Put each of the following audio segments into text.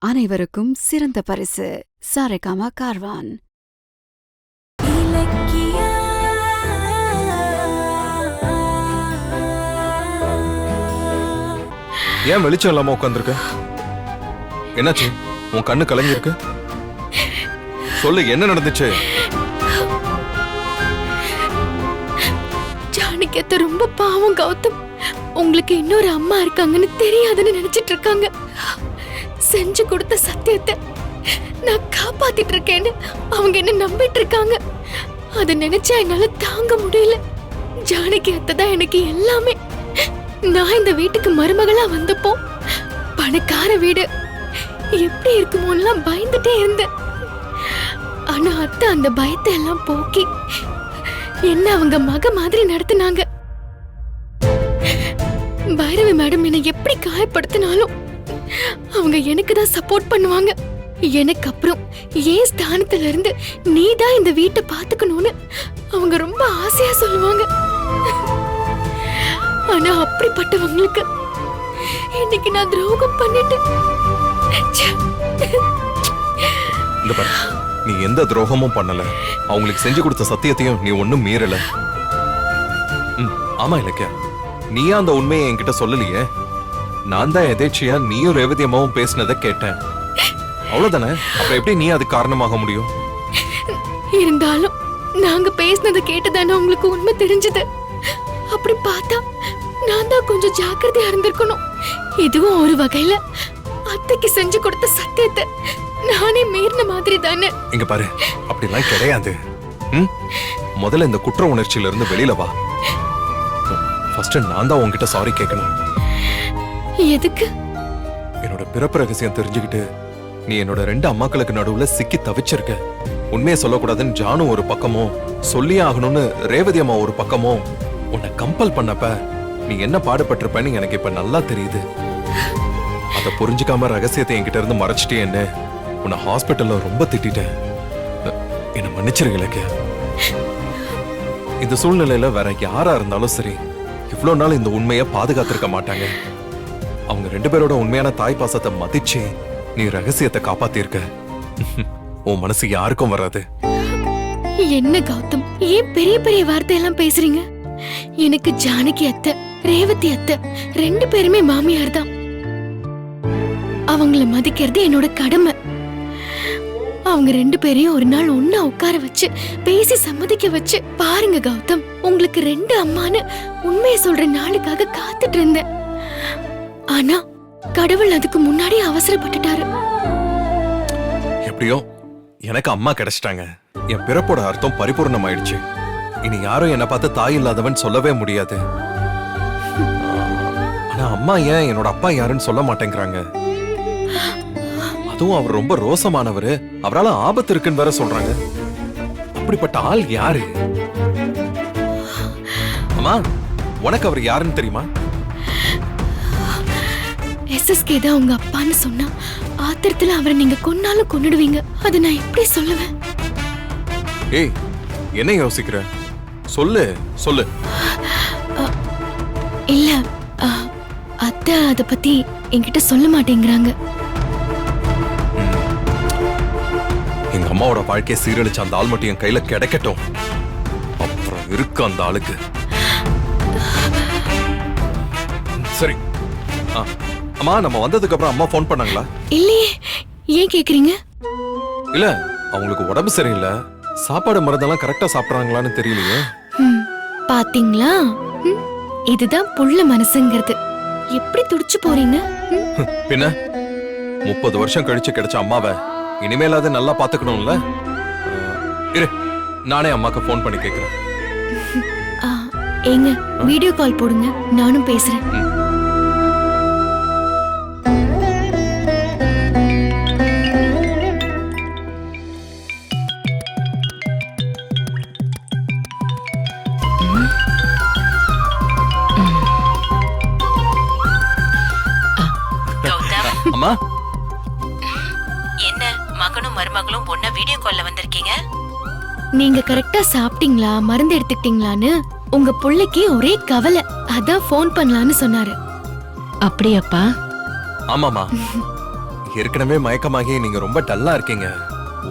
அனைவருக்கும் சிறந்த பரிசு சாரேகாமா கார்வான். ஏன் வெளிச்சம் இல்லாம உட்காந்துருக்க? என்னாச்சு? உன் கண்ணு கலங்கிருக்கு. சொல்லு, என்ன நடந்துச்சு? ஜானகியத்த ரொம்ப பாவம் கௌதம். உங்களுக்கு இன்னொரு அம்மா இருக்காங்கன்னு தெரியாதுன்னு நினைச்சிட்டு இருக்காங்க. செஞ்சு கொடுத்த சத்தியத்தை நான் காப்பாத்திட்டு இருக்கேன்னு அவங்க என்ன நம்பிட்டு இருக்காங்க. அதை நினைச்சா என்னால தாங்க முடியல. ஜானகியத்த தான் எனக்கு எல்லாமே. நான் இந்த வீட்டுக்கு மருமகளா வந்தப்போ பணக்கார வீடு எப்படி இருக்குமோலாம் பயந்துட்டே இருந்தேன். ஆனா அத்தை அந்த பயத்தை எல்லாம் போக்கி என்ன அவங்க மக மாதிரி நடத்தினாங்க. பைரவி மேடம் என்னை எப்படி காயப்படுத்தினாலும் அவங்க எனக்கு தான் சப்போர்ட் பண்ணுவாங்க. எனக்கு அப்புறம் ஏன் ஸ்தானத்துல இருந்து நீ தான் இந்த வீட்டை பாத்துக்கணும்னு அவங்க ரொம்ப ஆசையா சொல்லுவாங்க. ஆனா அப்படிப்பட்டவங்களுக்கு இன்னைக்கு நான் துரோகம் பண்ணிட்டேன். இந்த பாரு, நீ எந்த துரோகமும் பண்ணல. அவங்களுக்கு செஞ்சு கொடுத்த சத்தியத்தையும் நீ ஒண்ணும் மீறல. ஆமா இலக்கியா, நீயா அந்த உண்மையை என்கிட்ட சொல்லலையே. நான் தான் எதேச்சியா நீயும் ரேவதியம்மாவும் பேசினதை கேட்டேன். அவ்வளவுதானே? அப்புறம் எப்படி நீ அது காரணமாக முடியும்? இருந்தாலும் நாங்க பேசினதை கேட்டுதானே உங்களுக்கு உண்மை தெரிஞ்சது. அப்படி பார்த்தா நான் தான் கொஞ்சம் ஜாக்கிரதையா இருந்திருக்கணும். இதுவும் ஒரு வகையில அத்தைக்கு செஞ்சு கொடுத்த சத்தியத்தை நானே மீறின மாதிரி தானே. இங்க பாரு, அப்படிலாம் கிடையாது. முதல்ல இந்த குற்ற உணர்ச்சியில இருந்து வெளியில வா. ஃபர்ஸ்ட் நான் தான் உன்கிட்ட சாரி கேட்கணும். எதுக்கு? என்னோட பிறப்பு ரகசியம் தெரிஞ்சுக்கிட்டு நீ என்னோட 2 அம்மாக்களுக்கு நடுவுல சிக்கி தவிச்சிருக்க. உண்மையை சொல்லக்கூடாதுன்னு ஜானு ஒரு பக்கமும், சொல்லியே ஆகணும்னு ரேவதி அம்மா ஒரு பக்கமும் உன்னை கம்பல் பண்ணப்ப நீ என்ன பாடுபட்டிருப்பன்னு எனக்கு இப்ப நல்லா தெரியுது. அத புரிஞ்சுக்காம ரகசியத்தை என்கிட்ட இருந்து மறைச்சிட்டே என்ன உன்னை ஹாஸ்பிட்டல்ல ரொம்ப திட்டேன். என்ன மன்னிச்சிருக்கலக்க. இந்த சூழ்நிலையில வேற யாரா இருந்தாலும் சரி, இவ்வளவு நாள் இந்த உண்மையை பாதுகாத்திருக்க மாட்டாங்க. அவங்க 2 பேரோட உண்மையான தாய் பாசத்தை மதிச்சு நீ ரகசியத்தை காப்பாத்திருக்க. உன் மனசு யாருக்கும் வராது. என்ன கௌதம், ஏன் பெரிய பெரிய வார்த்தையெல்லாம் பேசுறீங்க? எனக்கு ஜானகி அத்தை, ரேவதி அத்தை 2 பேருமே மாமியார் தான். அவங்கள மதிக்கிறது என்னோட கடமை. அவங்க 2 பேரையும் ஒரு நாள் ஒன்னா உட்கார வச்சு பேசி சம்மதிக்க வச்சு பாருங்க கௌதம். உங்களுக்கு 2 அம்மான்னு உண்மையை சொல்ற நாளுக்காக காத்துட்டு இருந்தேன். ஆனா கடவுள் அதுக்கு முன்னாடி அவசரப்பட்டுட்டாரு. எப்படியோ எனக்கு அம்மா கிடைச்சிட்டாங்க. என் பிறப்போட அர்த்தம் பரிபூர்ணம் ஆயிடுச்சு. இனி யாரும் என்ன பார்த்து தாய் இல்லாதவன் சொல்லவே முடியாது. ஆனா அம்மா ஏன் என்னோட அப்பா யாருன்னு சொல்ல மாட்டேங்கிறாங்க. அதுவும் அவர் ரொம்ப ரோசமானவரு, அவரால ஆபத்து இருக்குன்னு வேற சொல்றாங்க. அப்படிப்பட்ட ஆள் யாரு? அம்மா, உனக்கு அவர் யாருன்னு தெரியுமா? SSK தான் உங்க அப்பான்னு சொன்னா ஆத்திரத்துல அவரை நீங்க கொன்னாலும் கொன்னுடுவீங்க. அதை நான் எப்படி சொல்லுவேன்? ஏய், என்ன யோசிக்கிற? சொல்லு சொல்லு. இல்ல, அத்தை அத பத்தி என்கிட்ட சொல்ல மாட்டேங்கிறாங்க. எங்க அம்மாவோட வாழ்க்கையை சீரழிச்ச அந்த ஆள் மட்டும் என் கையில கிடைக்கட்டும். அப்புறம் இருக்கு அந்த ஆளுக்கு. சரி, அம்மா நம்ம வந்ததுக்கு அப்புறம் அம்மா போன் பண்ணாங்களா? இல்லையே, ஏன் கேக்குறீங்க? இல்ல, அவங்களுக்கு உடம்பு சரியில்லை, சாப்பாடு மருந்தெல்லாம் கரெக்டா சாப்பிடுறாங்களான்னு தெரியலையே. பாத்தீங்களா, இதுதான் புள்ள மனசுங்கிறது. எப்படி துடிச்சு போறீங்க? பின்ன 30 வருஷம் கழிச்சு கிடைச்ச அம்மாவை இனிமேலாவது நல்லா பாத்துக்கணும்ல. இரு, நானே அம்மாக்கு போன் பண்ணி கேக்குறேன். ஏங்க, வீடியோ கால் போடுங்க, நானும் பேசுறேன். அம்மா, என்ன மகனும் மருமகளும் ஒண்ணா வீடியோ கால்ல வந்திருக்கீங்க? நீங்க கரெக்டா சாப்பிட்டீங்களா, மருந்து எடுத்துக்கிட்டீங்களான்னு உங்க புள்ளைக்கு ஒரே கவலை. அதான் போன் பண்ணலான்னு சொன்னாரு. அப்படியாப்பா? ஆமாமா, ஏற்கனவே மயக்கமாகி நீங்க ரொம்ப டல்லா இருக்கீங்க.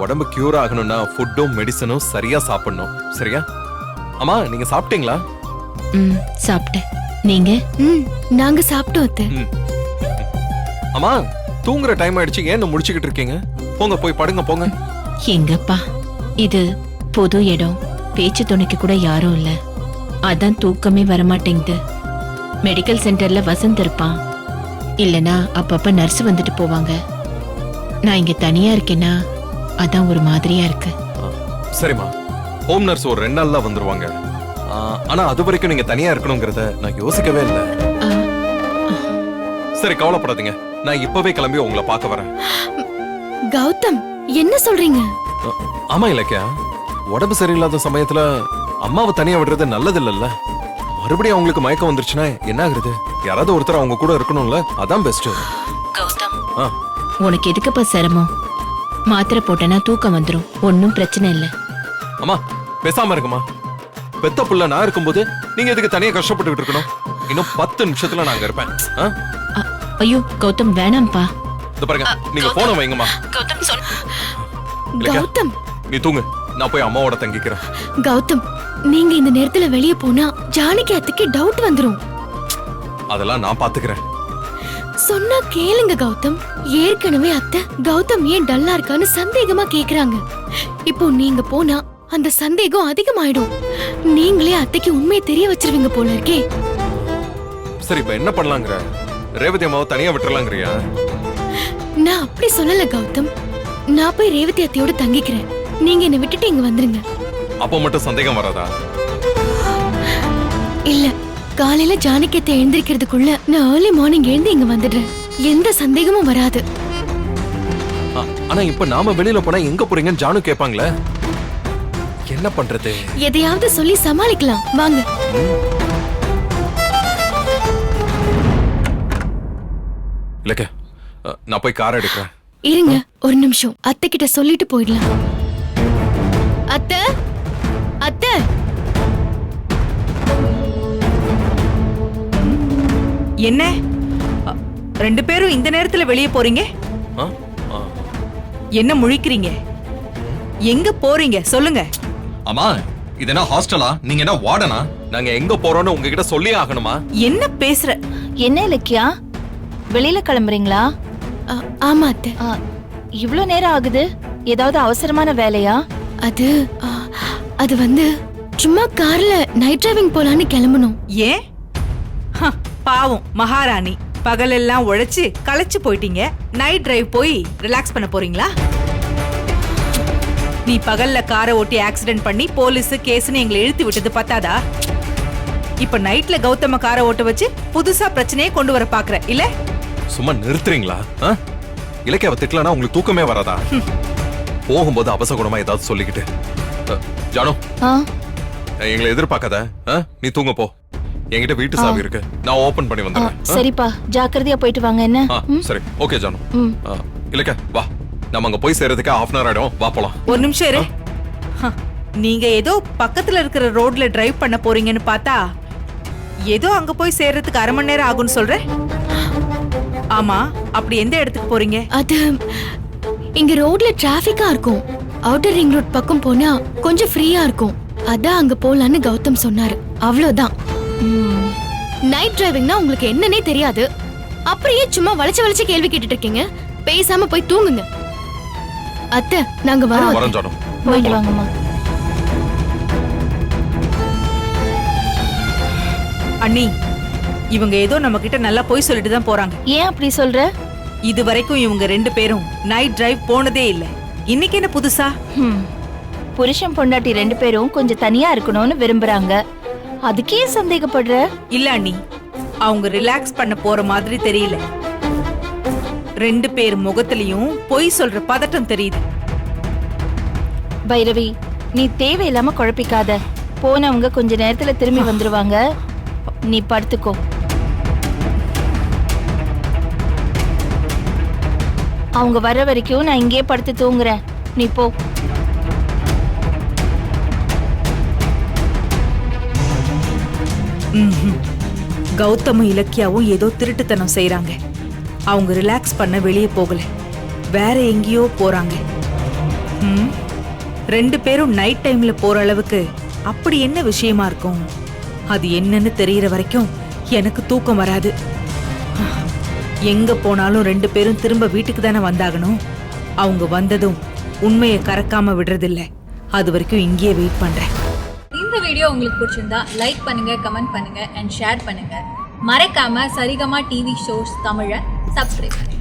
உடம்பு கியூர் ஆகணும்னா ஃபுட்டும் மெடிசனும் சரியா சாப்பிடணும். சரியா? அம்மா நீங்க சாப்பிட்டீங்களா? சாப்பிட்டேன். நீங்க? நாங்க சாப்பிட்டோம் அத்தை. அம்மா தூங்குற டைம் ஆயிடுச்சு, ஏன் முடிச்சுக்கிட்டு இருக்கீங்க? போங்க போய் படுங்க போங்க. எங்கப்பா, இது பொது இடம், பேச்சு துணைக்கு கூட யாரும் இல்ல, அதான் தூக்கமே வரமாட்டேங்குது. மெடிக்கல் சென்டர்ல வசந்த் இருப்பான், இல்லனா அப்பப்ப நர்ஸ் வந்துட்டு போவாங்க. நான் இங்க தனியா இருக்கேனா அதான் ஒரு மாதிரியா இருக்கு. சரிம்மா, ஹோம் நர்ஸ் ஒரு 2 நாள்ல வந்துருவாங்க. ஆனா அது வரைக்கும் நீங்க தனியா இருக்கணுங்கிறத நான் யோசிக்கவே இல்லை. சரி கவலைப்படாதீங்க, நான் இப்பவே கிளம்பி உங்களை பார்க்க வரேன். கௌதம் என்ன சொல்றீங்க? ஆமா இலக்கியா, உடம்பு சரியில்லாத சமயத்துல அம்மாவை தனியா விடுறது நல்லது இல்லல்ல. மறுபடியும் அவங்களுக்கு மயக்கம் வந்துருச்சுன்னா என்ன ஆகுறது? யாராவது ஒருத்தர் அவங்க கூட இருக்கணும்ல, அதான் பெஸ்ட். கௌதம், உனக்கு எதுக்குப்பா சிரமம்? மாத்திரை போட்டனா தூக்கம் வந்துரும், ஒன்னும் பிரச்சனை இல்ல. அம்மா பேசாம இருக்குமா? பெத்த புள்ள நான் இருக்கும்போது நீங்க எதுக்கு தனியா கஷ்டப்பட்டுக்கிட்டு இருக்கணும்? இன்னும் 10 நிமிஷத்துல நான் அங்க இருப்பேன். ஐயோ கௌதம் வேணாம்ப்பா. இது பாருங்க, நீங்க போன வைங்கம்மா. கௌதம் நீ தூங்கு, நான் போய் அம்மாவோட தங்கிக்கிறேன். கௌதம், நீங்க இந்த நேரத்துல வெளிய போனா ஜானகி அத்தைக்கு டவுட் வந்துரும். அதெல்லாம் நான் பாத்துக்கிறேன். சொன்னா கேளுங்க கௌதம். ஏற்கனவே அத்தை கௌதம் ஏன் டல்லா இருக்கான்னு சந்தேகமா கேக்குறாங்க. இப்போ நீங்க போனா அந்த சந்தேகம் அதிகமாயிடும். நீங்களே அத்தைக்கு உண்மையை தெரிய வச்சிருவீங்க போல இருக்கே. சரி இப்ப என்ன பண்ணலாங்கிற? ரேவதி அம்மாவை தனியா விட்டுறலாங்கிறியா? நான் அப்படி சொல்லல கௌதம். நான் போய் ரேவதி அத்தையோட தங்கிக்கிறேன், நீங்க என்ன விட்டுட்டு இங்க வந்துருங்க. அப்ப மட்டும் சந்தேகம் வராதா? இல்ல, காலையில ஜானகி அத்தை எழுந்திருக்கிறதுக்குள்ள நான் ஏர்லி மார்னிங் எழுந்து இங்க வந்துடுறேன், எந்த சந்தேகமும் வராது. ஆனா இப்ப நாம வெளியில போனா எங்க போறீங்கன்னு ஜானு கேட்பாங்களே, என்ன பண்றது? எதையாவது சொல்லி சமாளிக்கலாம் வாங்க. இல்லக்க, நான் போய் கார் எடுக்கிறேன். இருங்க ஒரு நிமிஷம், அத்தை கிட்ட சொல்லிட்டு போயிடலாம். அத்தை, அத்தை. என்ன 2 பேரும் இந்த நேரத்துல வெளியே போறீங்க? என்ன முழிக்கிறீங்க? எங்க போறீங்க சொல்லுங்க. அம்மா இது என்ன ஹாஸ்டலா? நீங்க என்ன வார்டனா? நாங்க எங்க போறோம்னு உங்ககிட்ட சொல்லி ஆகணுமா? என்ன பேசுற? என்ன இலக்கியா, வெளியில கிளம்புறீங்களா? ஆமா அத்தை. இவ்ளோ நேரம் ஆகுது, ஏதாவது அவசரமான வேலையா? அது வந்து சும்மா கார்ல நைட் டிரைவிங் போலான்னு கிளம்பணும். ஏன்? பாவம் மகாராணி, பகலெல்லாம் உழைச்சு களைச்சு போயிட்டீங்க, நைட் டிரைவ் போய் ரிலாக்ஸ் பண்ண போறீங்களா? நீ பகல்ல காரை ஓட்டி ஆக்சிடென்ட் பண்ணி போலீஸ் கேஸ்னு எங்களை இழுத்து விட்டது பத்தாதா? இப்ப நைட்ல கௌதம காரை ஓட்ட வச்சு புதுசா பிரச்சனையை கொண்டு வர பாக்குற இல்ல? சும்மா நிறுத்துறீங்களா? இலக்கியாவை திட்டலனா உங்களுக்கு தூக்கமே வராதா? போகும்போது அவசகுணமா ஏதாவது சொல்லிக்கிட்டு. ஜானு, எங்களை எதிர்பார்க்காத, நீ தூங்க போ. என்கிட்ட வீட்டு சாவி இருக்கு, நான் ஓபன் பண்ணி வந்துடுறேன். சரிப்பா, ஜாக்கிரதையா போயிட்டு வாங்க. என்ன? சரி ஓகே ஜானு. இலக்கியா வா, நம்ம அங்க போய் சேர்றதுக்கு 1/2 hour ஆயிடும், வா போலாம். ஒரு நிமிஷம் இரு. நீங்க ஏதோ பக்கத்துல இருக்கிற ரோட்ல டிரைவ் பண்ண போறீங்கன்னு பார்த்தா ஏதோ அங்க போய் சேர்றதுக்கு 1/2 மணி நேரம் ஆகும்னு சொல்ற. ஆமா, அப்படி எந்த இடத்துக்கு போறீங்க? அது இங்க ரோட்ல டிராபிக்கா இருக்கும், அவுட்டர் ரிங் ரோட் பக்கம் போனா கொஞ்சம் ஃப்ரீயா இருக்கும், அதான் அங்க போலான்னு கௌதம் சொன்னாரு, அவ்வளவுதான். நைட் டிரைவிங்னா உங்களுக்கு என்னன்னே தெரியாது, அப்படியே சும்மா வளைச்சு வளைச்சு கேள்வி கேட்டுட்டு இருக்கீங்க. பேசாம போய் தூங்குங்க. அத்தை நாங்க வரோம். போயிட்டு வாங்கம்மா. அண்ணி, இவங்க ஏதோ நம்ம கிட்ட நல்லா போய் சொல்லிட்டு தான் போறாங்க. ஏன் அப்படி சொல்ற? இது வரைக்கும் இவங்க 2 பேரும் நைட் டிரைவ் போனதே இல்ல, இன்னைக்கு என்ன புதுசா? புருஷன் பொண்டாட்டி 2 பேரும் கொஞ்சம் தனியா இருக்கணும்னு விரும்புறாங்க, அதுக்கே சந்தேகப்படுற? இல்ல அண்ணி, அவங்க ரிலாக்ஸ் பண்ண போற மாதிரி தெரியல. 2 பேர் முகத்திலையும் பொய் சொல்ற பதட்டம் தெரியுது. பைரவி, நீ தேவையில்லாம குழப்பிக்காத. போனவங்க கொஞ்ச நேரத்துல திரும்பி வந்துருவாங்க, நீ படுத்துக்கோ. அவங்க வர்ற வரைக்கும் நான் இங்கே படுத்து தூங்குறேன், நீ போ. கௌதமும் இலக்கியாவும் ஏதோ திருட்டுத்தனம் செய்யறாங்க. அவங்க ரிலாக்ஸ் பண்ண வெளியே போகல, வேற எங்கேயோ போறாங்க. ம், 2 பேரும் நைட் டைம்ல போற அளவுக்கு அப்படி என்ன விஷயமா இருக்கும்? அது என்னன்னு தெரியற வரைக்கும் எனக்கு தூக்கம் வராது. எங்க போனாலும் 2 பேரும் திரும்ப வீட்டுக்கு தானே வந்தாகணும். அவங்க வந்ததும் உண்மையை கறக்காம விடுறதில்ல. அது வரைக்கும் இங்கேயே வெயிட் பண்றேன். இந்த வீடியோ உங்களுக்கு பிடிச்சிருந்தா லைக் பண்ணுங்க, கமெண்ட் பண்ணுங்க அண்ட் ஷேர் பண்ணுங்க. மறக்காம சரிகமா டிவி ஷோஸ் தமிழை சப்ஸ்கிரைப் பண்ணுங்க.